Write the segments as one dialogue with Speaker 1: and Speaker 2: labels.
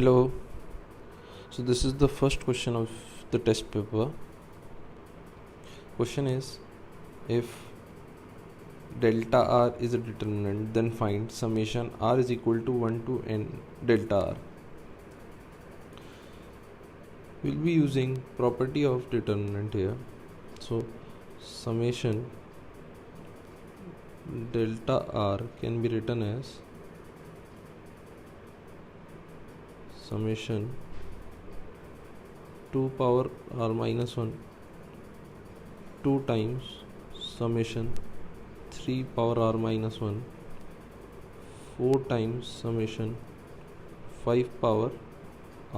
Speaker 1: Hello. So this is the first question of the test paper. Question is, if delta r is a determinant, then find summation r is equal to 1 to n delta r. We'll be using property of determinant here. So summation delta r can be written as summation 2 power r minus 1 2 times summation 3 power r minus 1 4 times summation 5 power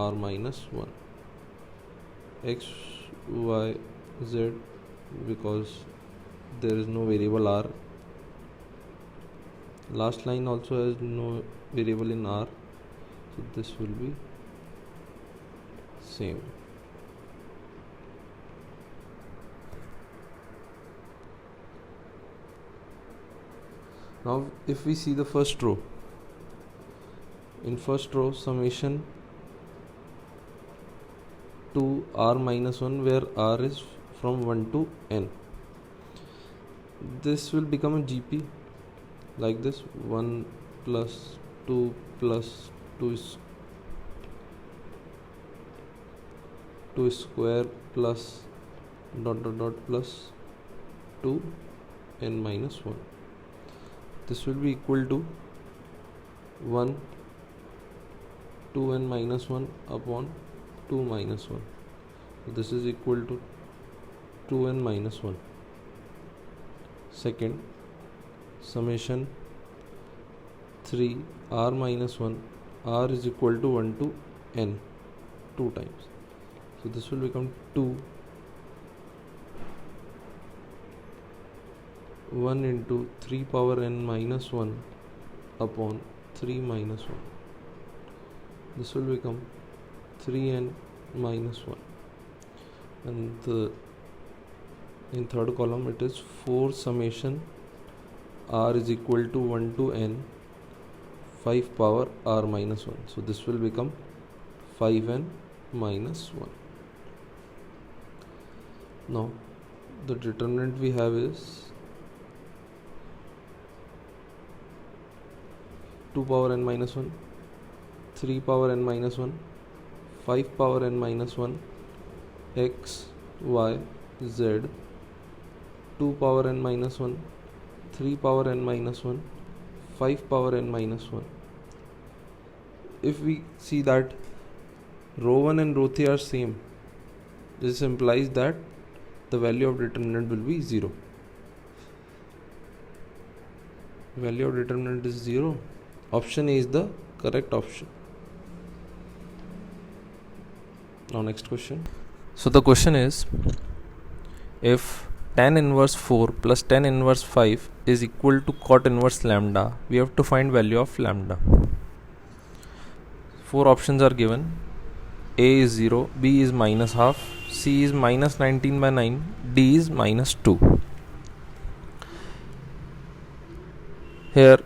Speaker 1: r minus 1 x y z, because there is no variable r. Last line also has no variable in r, so this will be same. Now if we see the first row, in first row summation 2 r minus 1, where r is from 1 to n, this will become a GP like this: 1 plus 2 plus 2 square plus dot dot dot plus 2 n minus 1. This will be equal to 1 2n minus 1 upon 2 minus 1. So this is equal to 2n minus 1. Second, summation 3 r minus 1, r is equal to 1 to n 2 times. So this will become 2 1 into 3 power n minus 1 upon 3 minus 1. This will become 3n minus 1. And in third column it is 4 summation r is equal to 1 to n 5 power r minus 1. So this will become 5n minus 1. Now the determinant we have is 2 power n minus 1, 3 power n minus 1, 5 power n minus 1, x, y, z, 2 power n minus 1, 3 power n minus 1, 5 power n minus 1. If we see that row 1 and row 3 are same, this implies that the value of determinant will be 0. Value of determinant is 0. Option A is the correct option. Now next question. So the question is, if tan inverse 4 plus tan inverse 5 is equal to cot inverse lambda, we have to find value of lambda. 4 options are given. A is 0, B is minus half, C is minus 19 by 9, D is minus 2. Here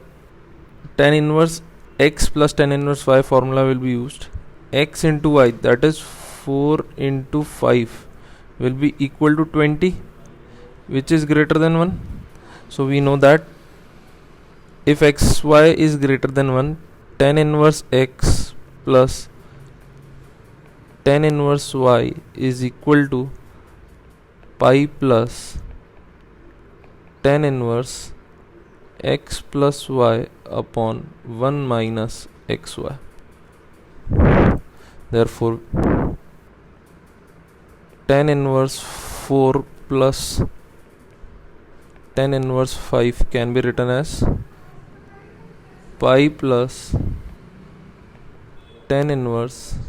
Speaker 1: tan inverse x plus tan inverse y formula will be used. X into y, that is 4 into 5, will be equal to 20, which is greater than 1. So we know that if xy is greater than 1, tan inverse x plus tan inverse y is equal to pi plus tan inverse x plus y upon 1 minus xy. Therefore tan inverse 4 plus tan inverse 5 can be written as pi plus tan inverse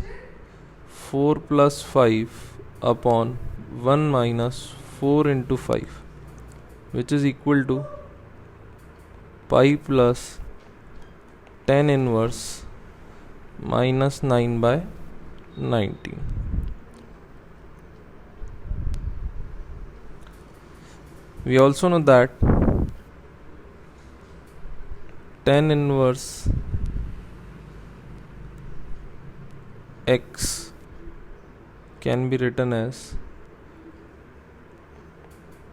Speaker 1: 4 plus 5 upon 1 minus 4 into 5, which is equal to pi plus tan inverse minus 9 by 19. We also know that tan inverse x can be written as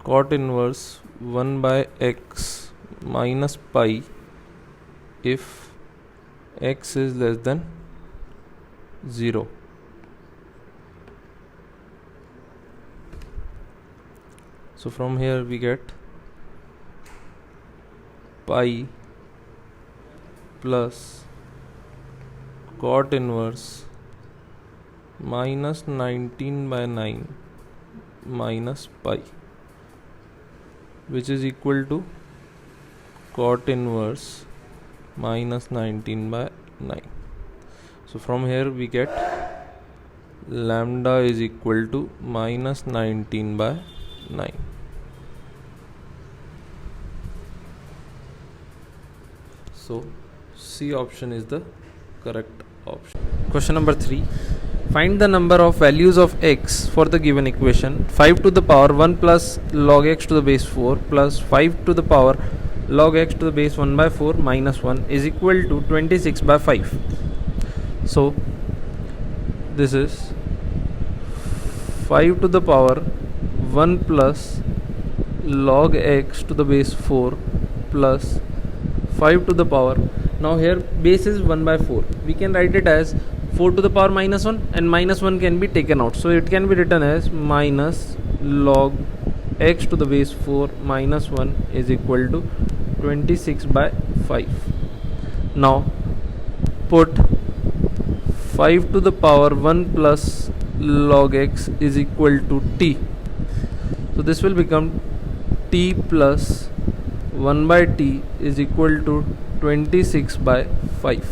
Speaker 1: cot inverse 1 by x minus pi if x is less than 0. So from here we get pi plus cot inverse minus 19 by 9 minus pi, which is equal to cot inverse minus 19 by 9. So from here we get lambda is equal to minus 19 by 9. So C option is the correct option. Question number 3. Find the number of values of x for the given equation. 5 to the power 1 plus log x to the base 4 plus 5 to the power log x to the base 1 by 4 minus 1 is equal to 26 by 5. So this is 5 to the power 1 plus log x to the base 4 plus 5 to the power, now here base is 1 by 4, we can write it as 4 to the power minus 1 and minus 1 can be taken out, so it can be written as minus log x to the base 4 minus 1 is equal to 26 by 5. Now put 5 to the power 1 plus log x is equal to t, so this will become t plus 1 by t is equal to 26 by 5.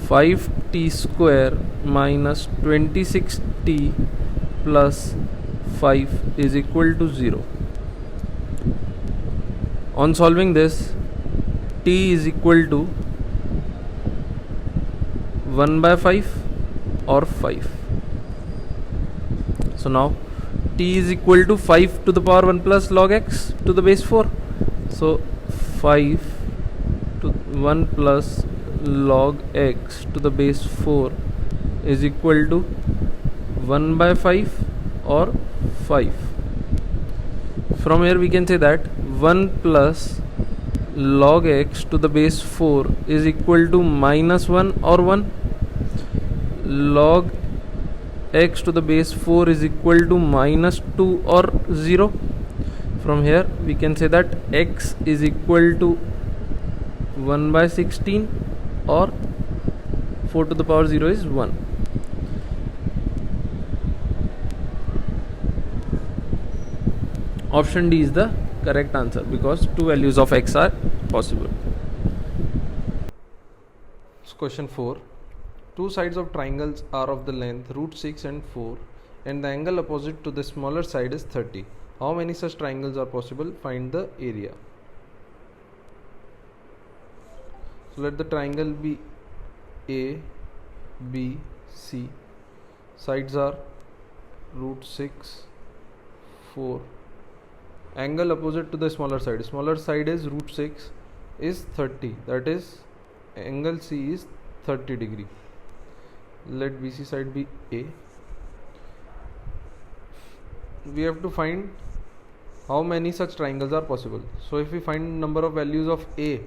Speaker 1: 5t square minus 26t plus 5 is equal to 0. On solving this, t is equal to 1 by 5 or 5. So now t is equal to 5 to the power 1 plus log x to the base 4. So 5 to 1 plus log x to the base 4 is equal to 1 by 5 or 5. From here we can say that 1 plus log x to the base 4 is equal to minus 1 or 1. Log x to the base 4 is equal to minus 2 or 0. From here we can say that x is equal to 1 by 16 or 4 to the power 0 is 1. Option D is the correct answer because two values of x are possible. Question 4. Two sides of triangles are of the length root 6 and 4 and the angle opposite to the smaller side is 30. How many such triangles are possible? Find the area. So let the triangle be A, B, C. Sides are root 6, 4. Angle opposite to the smaller side. Smaller side is root 6 is 30. That is angle C is 30 degree. Let BC side be A. We have to find how many such triangles are possible. So if we find number of values of A,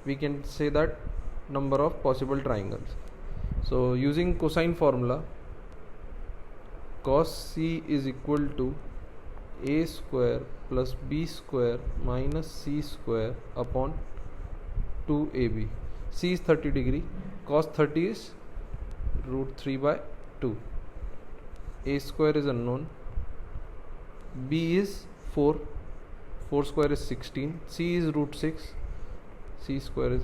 Speaker 1: we can say that number of possible triangles. So using cosine formula, cos C is equal to A square plus B square minus C square upon 2AB. C is 30 degree, cos 30 is root 3 by 2. A square is unknown, B is 4, 4 square is 16, C is root 6, C square is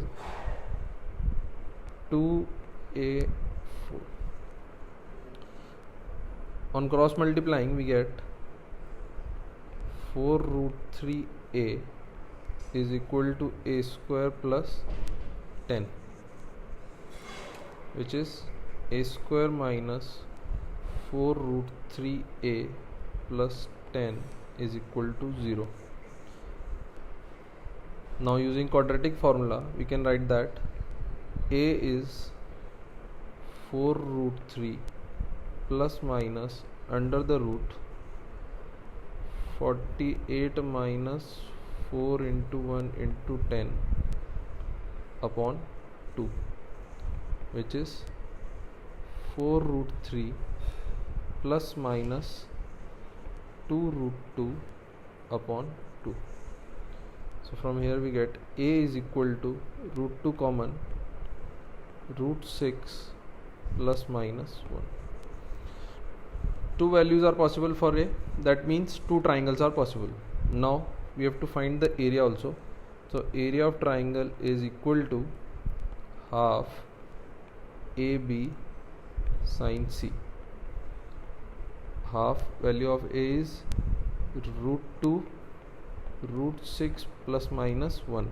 Speaker 1: 2A4. On cross multiplying we get 4 root 3A is equal to A square plus 10, which is A square minus 4 root 3A plus 10 is equal to 0. Now using quadratic formula we can write that A is 4 root 3 plus minus under the root 48 minus 4 into 1 into 10 upon 2, which is 4 root 3 plus minus 2 root 2 upon 2. So from here we get a is equal to root 2 common, root 6 plus minus 1. Two values are possible for a, that means two triangles are possible. Now we have to find the area also. So area of triangle is equal to half AB sin C. Half value of A is root 2 root 6 plus minus 1.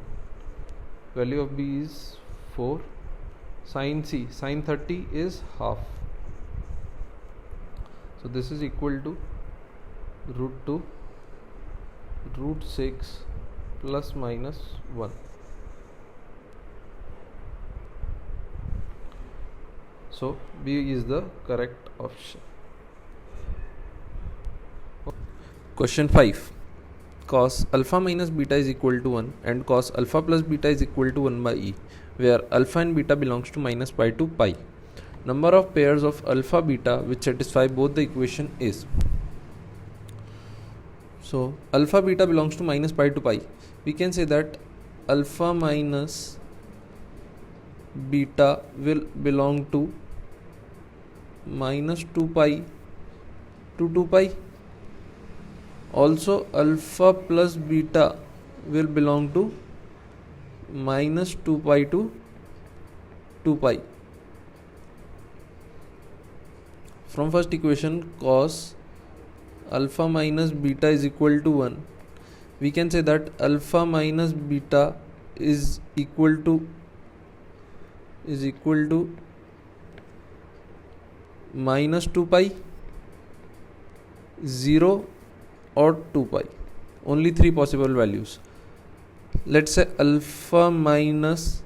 Speaker 1: Value of B is 4. Sin C, sin 30 is half. So this is equal to root 2 root 6 plus minus 1. So B is the correct option. Question 5. Cos alpha minus beta is equal to 1 and cos alpha plus beta is equal to 1 by e, where alpha and beta belongs to minus pi to pi. Number of pairs of alpha beta which satisfy both the equation is. So alpha beta belongs to minus pi to pi. We can say that alpha minus beta will belong to minus 2 pi to 2 pi. Also alpha plus beta will belong to minus 2 pi to 2 pi. From first equation, cos alpha minus beta is equal to 1, we can say that alpha minus beta is equal to minus 2 pi, 0 or 2 pi. Only three possible values. Let's say alpha minus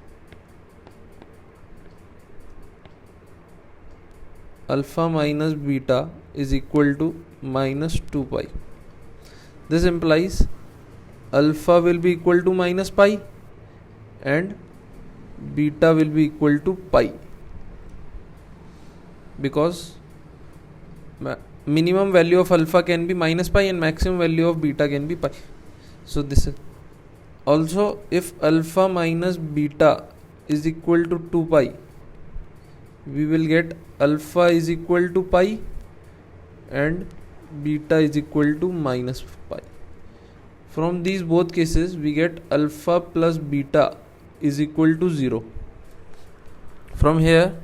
Speaker 1: beta is equal to minus 2 pi. This implies alpha will be equal to minus pi and beta will be equal to pi, because minimum value of alpha can be minus pi and maximum value of beta can be pi. So this is also, if alpha minus beta is equal to 2 pi, we will get alpha is equal to pi and beta is equal to minus pi. From these both cases we get alpha plus beta is equal to 0. From here,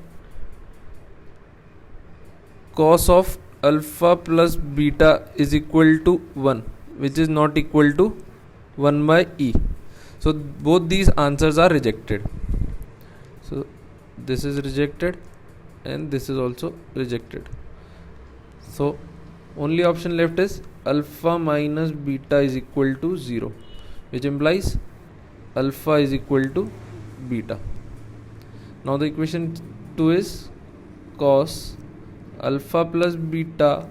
Speaker 1: cos of alpha plus beta is equal to 1, which is not equal to 1 by e. So both these answers are rejected. So this is rejected and this is also rejected. So only option left is alpha minus beta is equal to 0, which implies alpha is equal to beta. Now the equation 2 is cos alpha plus beta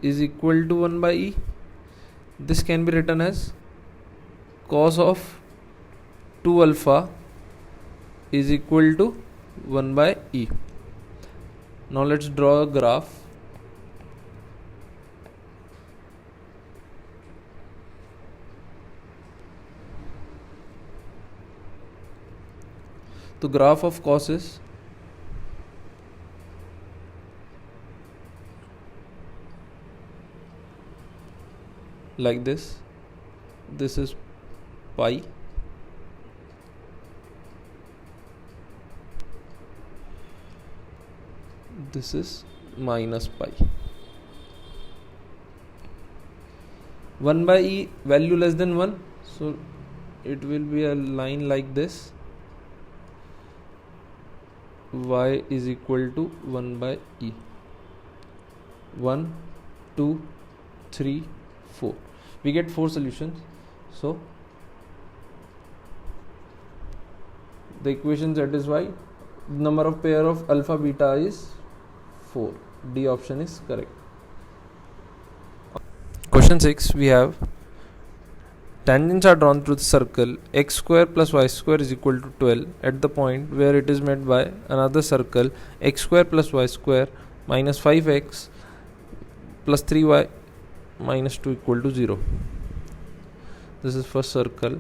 Speaker 1: is equal to 1 by e. This can be written as cos of 2 alpha is equal to 1 by e. Now let's draw a graph. The graph of cos is like this. This is pi, this is minus pi. 1 by e value less than 1, so it will be a line like this. Y is equal to 1 by e. 1, 2, 3, 4. We get 4 solutions. So the equation satisfy number of pair of alpha beta is 4. D option is correct. Question 6, we have tangents are drawn through the circle x square plus y square is equal to 12 at the point where it is met by another circle x square plus y square minus 5x plus 3y minus 2 equal to 0. This is first circle.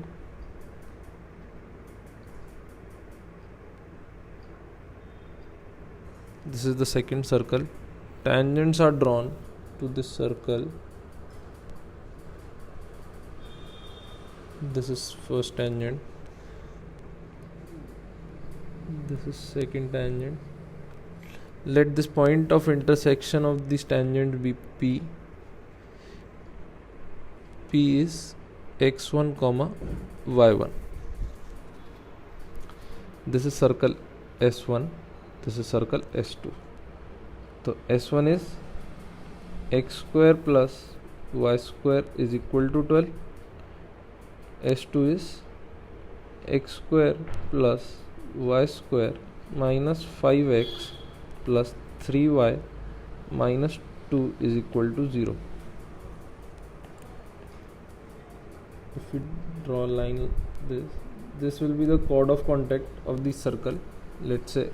Speaker 1: This is the second circle. Tangents are drawn to this circle. This is first tangent. This is second tangent. Let this point of intersection of this tangent be P. P is x1 comma y1. This is circle S1. This is circle S2. So S1 is x square plus y square is equal to 12. S2 is x square plus y square minus 5x plus 3y minus 2 is equal to 0. If we draw a line, this will be the chord of contact of the circle. Let's say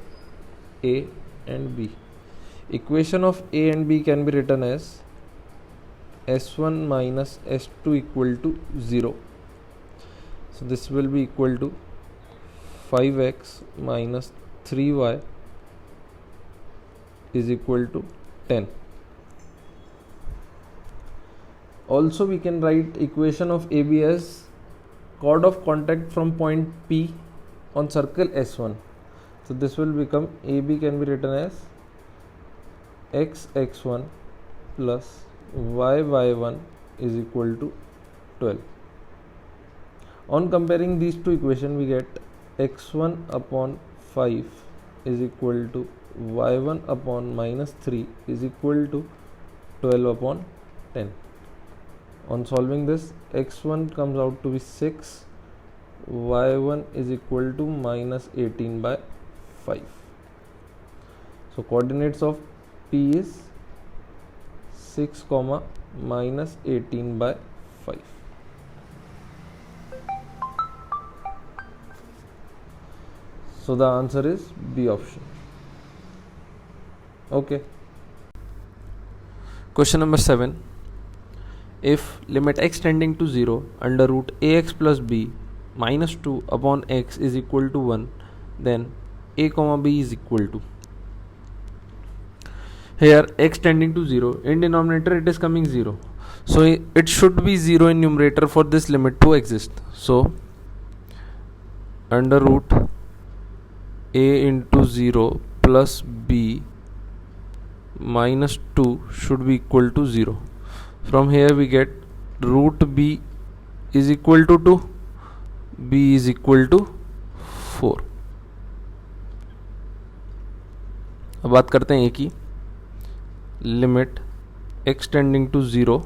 Speaker 1: A and B. Equation of A and B can be written as S1 minus S2 equal to 0. So this will be equal to 5x minus 3y is equal to 10. Also we can write equation of AB as chord of contact from point P on circle S1. So this will become AB can be written as x1 plus y1 is equal to 12. On comparing these two equations, we get x1 upon 5 is equal to y1 upon minus 3 is equal to 12 upon 10. On solving this, x1 comes out to be 6, y1 is equal to minus 18 by 5. So coordinates of P is 6 comma minus 18 by 5. So the answer is B option. Okay. Question number 7. If limit x tending to 0 under root ax plus b minus 2 upon x is equal to 1, then a comma b is equal to. Here x tending to 0, in denominator it is coming 0. So it should be 0 in numerator for this limit to exist. So under root a into 0 plus b minus 2 should be equal to 0. From here we get root b is equal to 2, b is equal to 4. अब बात करते हैं a की. Limit x tending to 0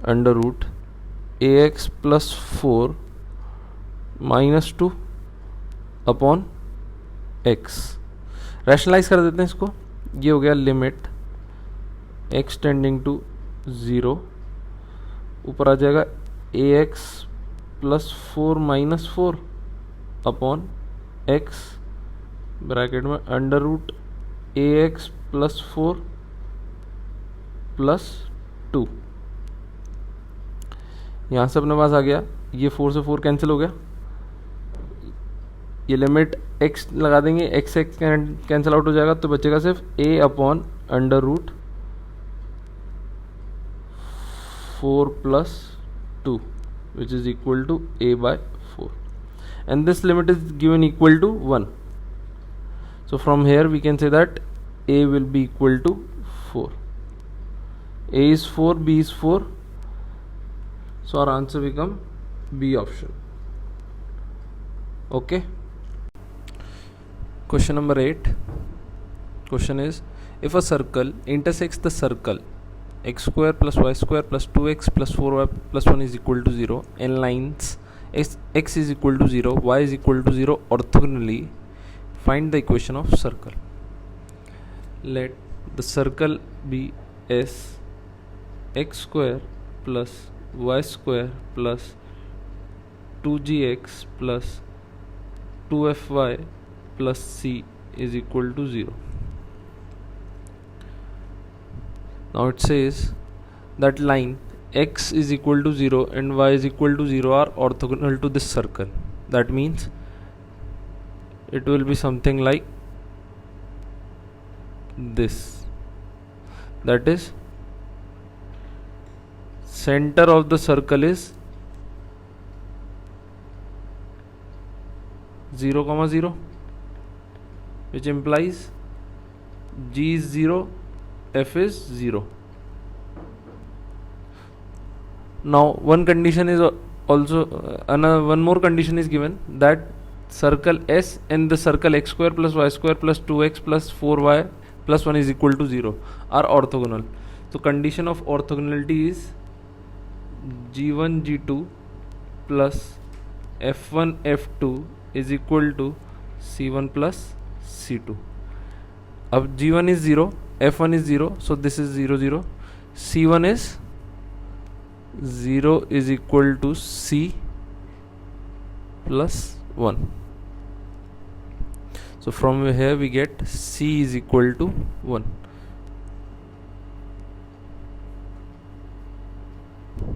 Speaker 1: under root ax plus 4 minus 2 upon x. Rationalise कर देते हैं इसको. ये हो गया लिमिट x टेंडिंग टू 0, ऊपर आ जाएगा ax plus 4 minus 4 upon x bracket में under root ax plus 4 plus 2. यहाँ से अपने पास आ गया, ये 4 से 4 कैंसिल हो गया. ये लिमिट x लगा देंगे, x कैंसिल आउट हो जाएगा, तो बचेगा सिर्फ a upon under root 4 plus 2 which is equal to a by 4, and this limit is given equal to 1. So from here we can say that a will be equal to 4. A is 4, b is 4, so our answer become B option. Okay. Question number 8. Question is, if a circle intersects the circle x square plus y square plus 2x plus 4y plus 1 is equal to 0 and lines x is equal to 0, y is equal to 0 orthogonally, Find the equation of circle. Let the circle be S x square plus y square plus 2gx plus 2fy plus c is equal to 0. Now it says that line x is equal to 0 and y is equal to 0 are orthogonal to this circle. That means it will be something like this. That is, center of the circle is 0, 0, which implies g is 0, f is 0. Now one condition is also one more condition is given, that circle S and the circle x square plus y square plus 2x plus 4y plus 1 is equal to 0 are orthogonal. So condition of orthogonality is g1 g2 plus f1 f2 is equal to c1 plus c2. अब g1 is 0, f1 is 0, so this is 0 0. c1 is 0 is equal to c plus 1. So from here we get c is equal to 1.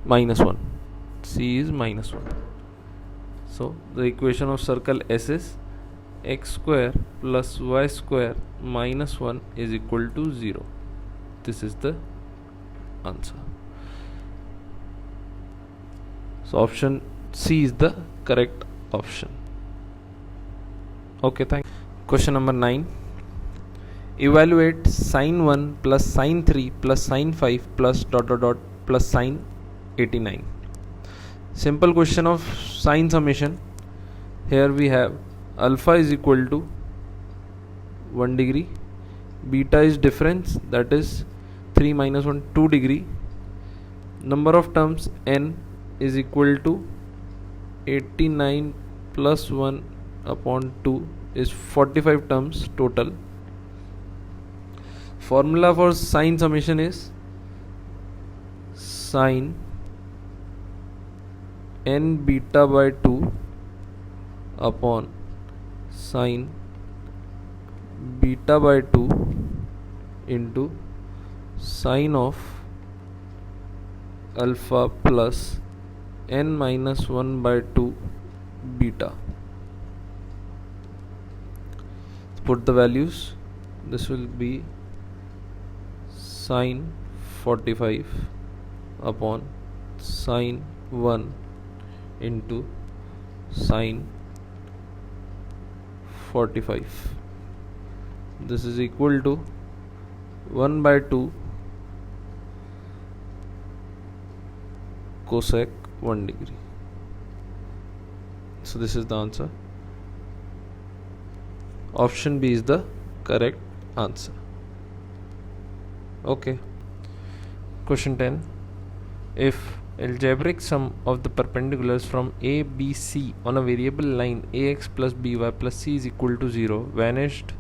Speaker 1: Minus 1. C is minus 1. So the equation of circle S is x square plus y square minus 1 is equal to 0. This is the answer. So option C is the correct option. Okay, thank you. Question number 9. Evaluate sine 1 plus sine 3 plus sine 5 plus dot dot dot plus sine 89. Simple question of sine summation. Here we have alpha is equal to 1 degree, beta is difference, that is 3 minus 1, 2 degree. Number of terms n is equal to 89 plus 1 upon 2 is 45 terms total. Formula for sine summation is sine n beta by 2 upon sine beta by 2 into sine of alpha plus n minus 1 by 2 beta. Put the values. This will be sine 45 upon sine 1 into sine 45. This is equal to 1 by 2 cosec 1 degree. So this is the answer. Option B is the correct answer. Okay. Question 10. If algebraic sum of the perpendiculars from A, B, C on a variable line ax plus by plus c is equal to 0 vanished,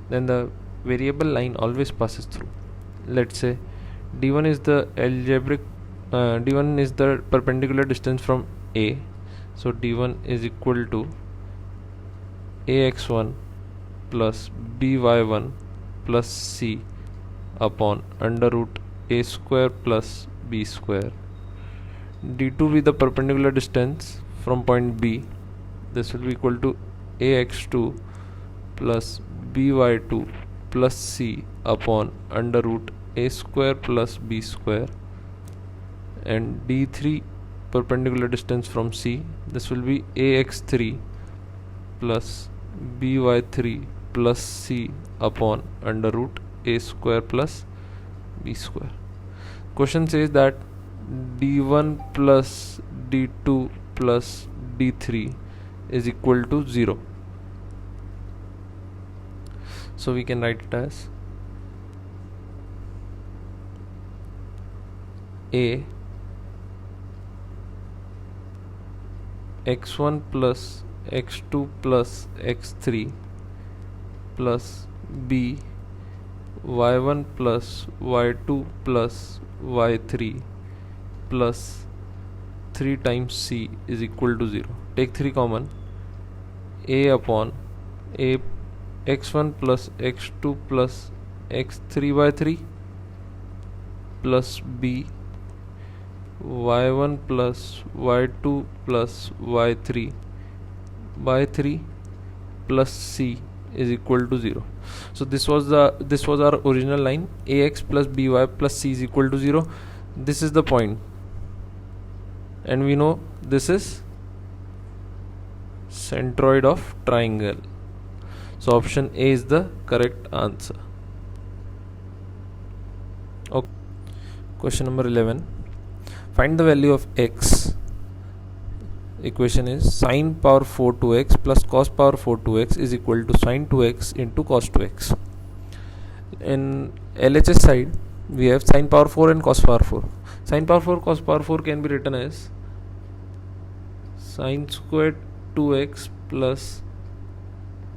Speaker 1: then the variable line always passes through. Let's say d1 is the d1 is the perpendicular distance from A. So d1 is equal to ax1 plus by1 plus c upon under root a square plus b square. d2 be the perpendicular distance from point B. This will be equal to ax2 plus by2 plus c upon under root a square plus b square. And d3 perpendicular distance from C. This will be ax3 plus by3 plus c upon under root a square plus b square. Question says that d1 plus d2 plus d3 is equal to 0. So we can write it as a x1 plus x2 plus x3 plus b y1 plus y2 plus y3 plus 3 times c is equal to 0. Take 3 common. A upon a x1 plus x2 plus x3 by 3 plus b y1 plus y2 plus y3 by 3 plus c is equal to 0. So this was our original line. Ax plus by plus c is equal to 0. This is the point, and we know this is centroid of triangle. So option A is the correct answer. Okay. Question number 11. Find the value of x. Equation is sine power 4 2x plus cos power 4 2x is equal to sine 2x into cos 2x. In LHS side, we have sine power 4 and cos power 4. Sine power 4 cos power 4 can be written as sine squared 2x plus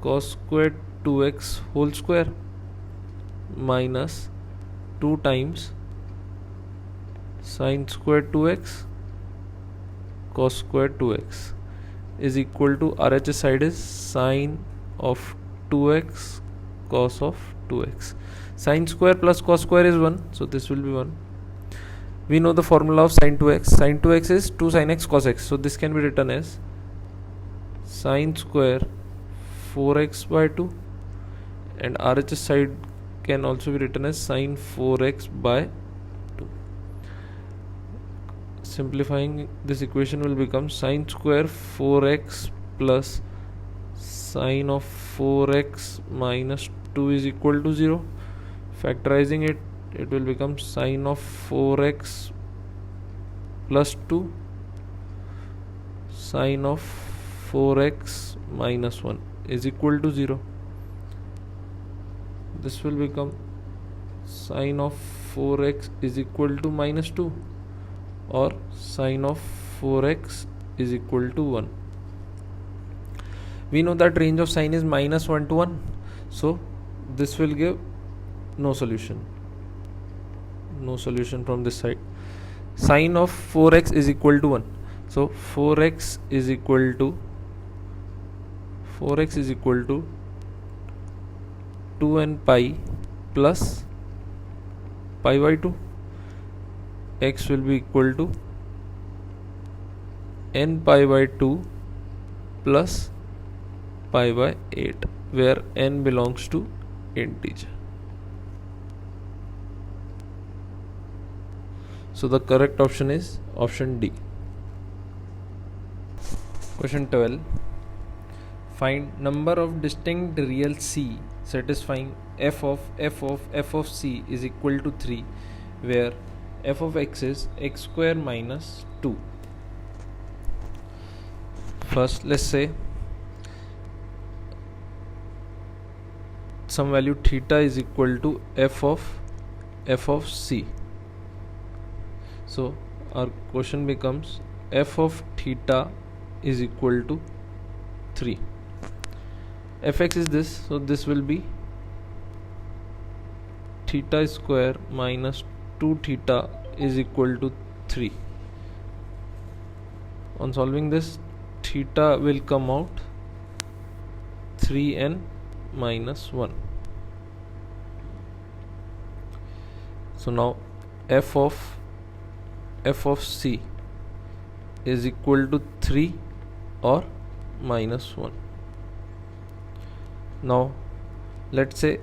Speaker 1: cos squared 2x whole square minus 2 times sine squared 2x cos squared 2x is equal to RHS side is sine of 2x cos of 2x. Sine square plus cos square is 1, so this will be 1. We know the formula of sine 2x. Sine 2x is 2 sin x cos x, so this can be written as sine square 4x by 2, and RHS side can also be written as sine 4x by 2. Simplifying this equation will become sine square 4x plus sine of 4x minus 2 is equal to 0. Factorizing it, it will become sine of 4x plus 2 sine of 4x minus 1 is equal to 0. This will become sine of 4x is equal to minus 2, or sine of 4x is equal to 1. We know that range of sine is minus 1 to 1, so this will give no solution. No solution from this side. Sine of 4x is equal to 1. So 4x is equal to 2n pi plus pi by 2. X will be equal to n pi by 2 plus pi by 8, where n belongs to integer. So the correct option is option D. Question 12. Find number of distinct real C satisfying f of C is equal to 3, where f of x is x square minus 2. First, let's say some value theta is equal to f of C. So our question becomes f of theta is equal to 3. Fx is this, so this will be theta square minus 2 theta is equal to 3. On solving this, theta will come out 3n minus 1. So now f of C is equal to 3 or minus 1. Now let's say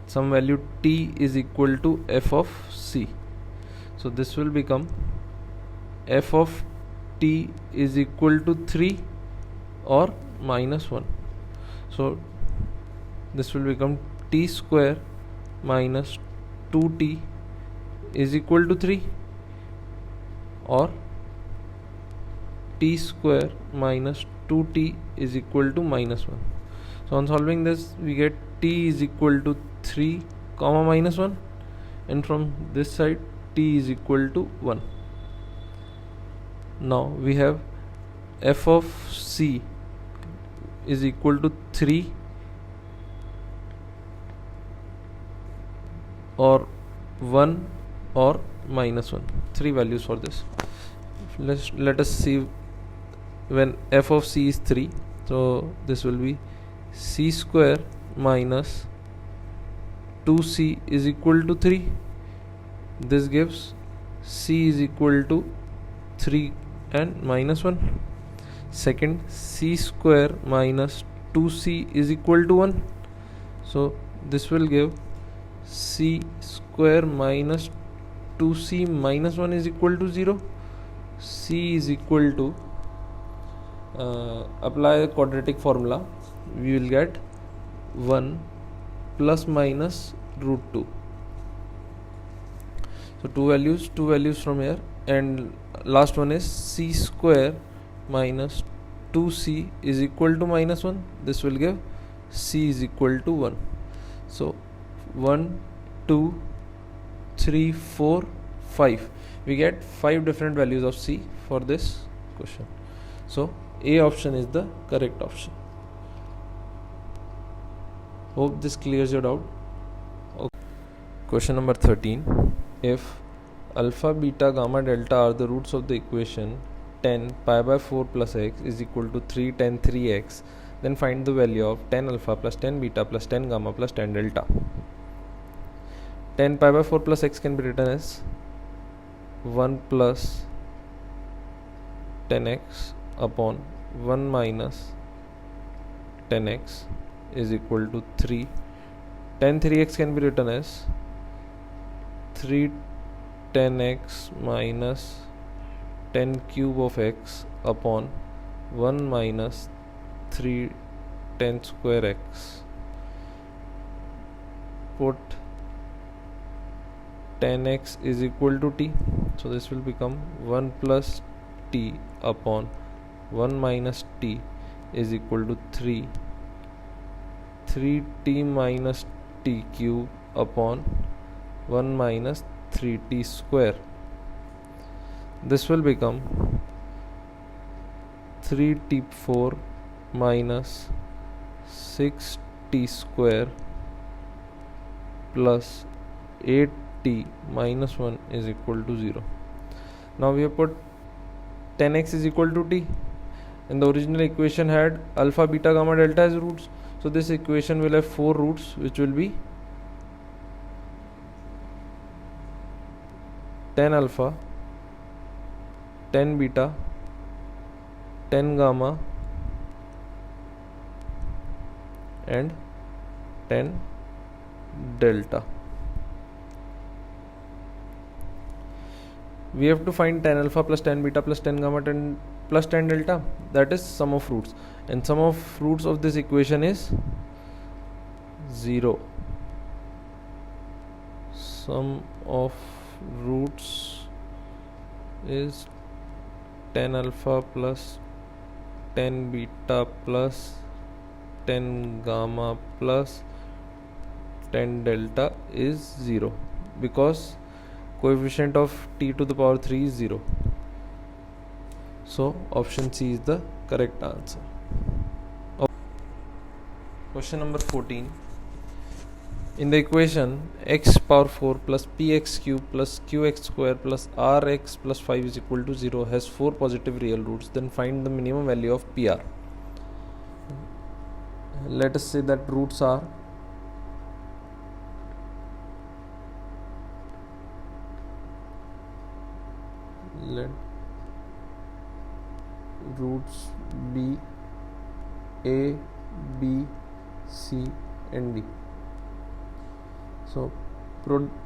Speaker 1: some value t is equal to f of C. So this will become f of t is equal to 3 or minus 1. So this will become t square minus 2t is equal to 3, or t square minus 2t is equal to minus 1. So on solving this, we get t is equal to 3 comma minus 1, and from this side t is equal to 1. Now we have f of C is equal to 3 or 1 or -1. 3 values for this. Let us see when f of c is 3. So this will be c square minus 2c is equal to 3. This gives c is equal to 3 and -1. Second, c square minus 2c is equal to 1. So this will give c square minus 2c minus 1 is equal to 0. C is equal to apply a quadratic formula, we will get 1 plus minus root 2. So two values from here, and last one is c square minus 2c is equal to -1. This will give c is equal to 1. So 1, 2, 3, 4, 5. We get 5 different values of c for this question. So A option is the correct option. Hope this clears your doubt. Okay. Question number 13. If alpha, beta, gamma, delta are the roots of the equation 10 pi by 4 plus x is equal to 3 tan 3x, then find the value of 10 alpha plus 10 beta plus 10 gamma plus 10 delta. 10 pi by 4 plus x can be written as 1 plus 10x upon 1 minus 10x is equal to 3. Tan 3x can be written as 3 10x minus 10 cube of x upon 1 minus 3 10 square x. Put 10x is equal to t, so this will become 1 plus t upon 1 minus t is equal to 3t minus t cube upon 1 minus 3t square. This will become 3t4 minus 6t square plus 8t minus 1 is equal to 0. Now we have put 10x is equal to t. In the original equation had alpha, beta, gamma, delta as roots. So this equation will have 4 roots, which will be 10 alpha, 10 beta, 10 gamma and 10 delta. We have to find 10 alpha plus 10 beta plus 10 gamma plus 10 delta, that is sum of roots, and sum of roots of this equation is 0. Sum of roots is 10 alpha plus 10 beta plus 10 gamma plus 10 delta is 0, because coefficient of t to the power 3 is 0. So option C is the correct answer. Question number 14. In the equation x power 4 plus px cube plus qx square plus rx plus 5 is equal to 0 has 4 positive real roots, then find the minimum value of PR. Let us say that roots are roots be a, b, c and d. So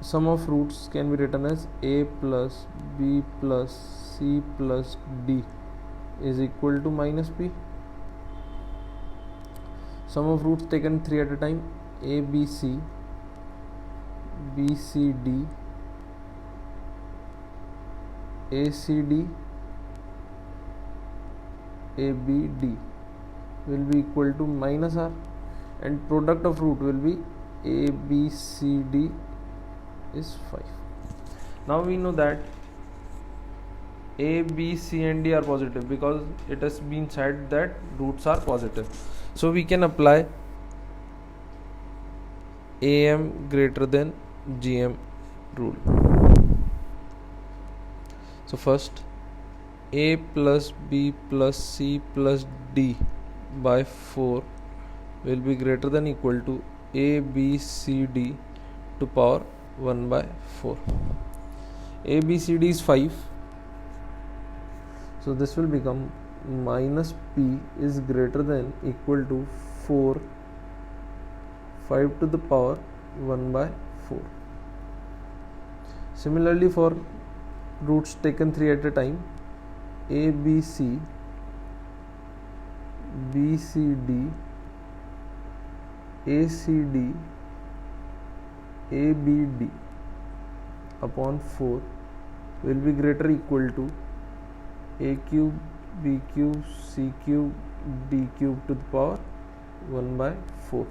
Speaker 1: sum of roots can be written as a plus b plus c plus d is equal to minus p. Sum of roots taken 3 at a time: a, b, c, b, c, d, a, c, d, a, b, d will be equal to minus r, and product of root will be a, b, c, d is 5. Now we know that a, b, c and d are positive because it has been said that roots are positive. So we can apply am greater than GM rule. So first, a plus b plus c plus d by 4 will be greater than equal to a b c d to power 1 by 4. A b c d is 5, so this will become minus p is greater than equal to 4 5 to the power 1 by 4. Similarly, for roots taken 3 at a time, a b c b c d a c d a b d upon 4 will be greater equal to a cube b cube c cube d cube to the power 1 by 4.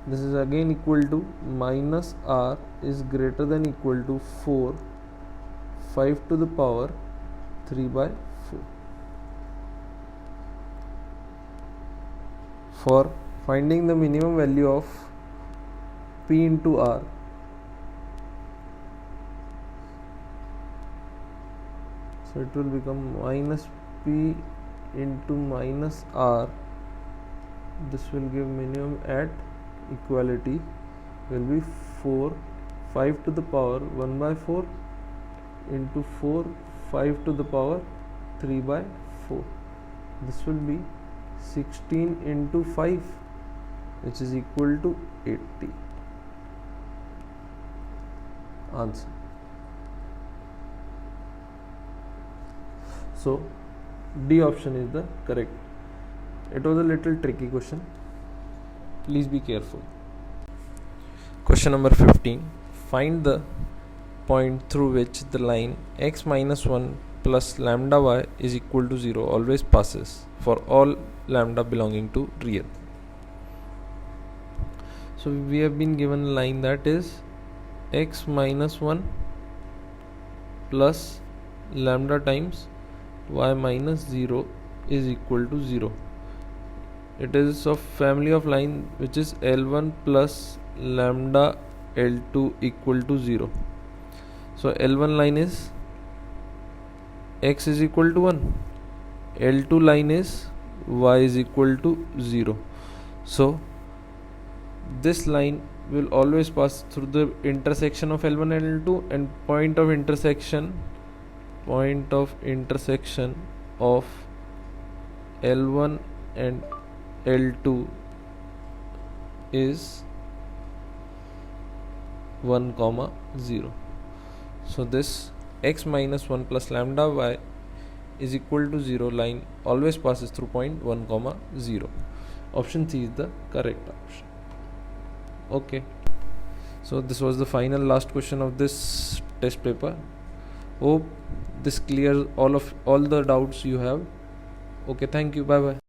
Speaker 1: This is again equal to minus r is greater than equal to 4 5 to the power 3 by 4. For finding the minimum value of p into r, so it will become minus p into minus r. This will give minimum at equality will be 4 5 to the power 1 by 4 into 4 5 to the power 3 by 4. This will be 16 into 5, which is equal to 80. Answer. So D option is the correct. It was a little tricky question. Please be careful. Question number 15. Find the point through which the line x minus 1 plus lambda y is equal to 0 always passes for all lambda belonging to real. So we have been given a line that is x minus 1 plus lambda times y minus 0 is equal to 0. It is of family of line which is L1 plus lambda L2 equal to 0. So L1 line is x is equal to 1, L2 line is y is equal to 0. So this line will always pass through the intersection of L1 and L2, and point of intersection of L1 and L2 is 1, 0. So this x minus 1 plus lambda y is equal to 0 line always passes through point 1, 0. Option C is the correct option. Okay, so this was the final last question of this test paper. Hope this clears all the doubts you have. Okay, thank you, bye bye.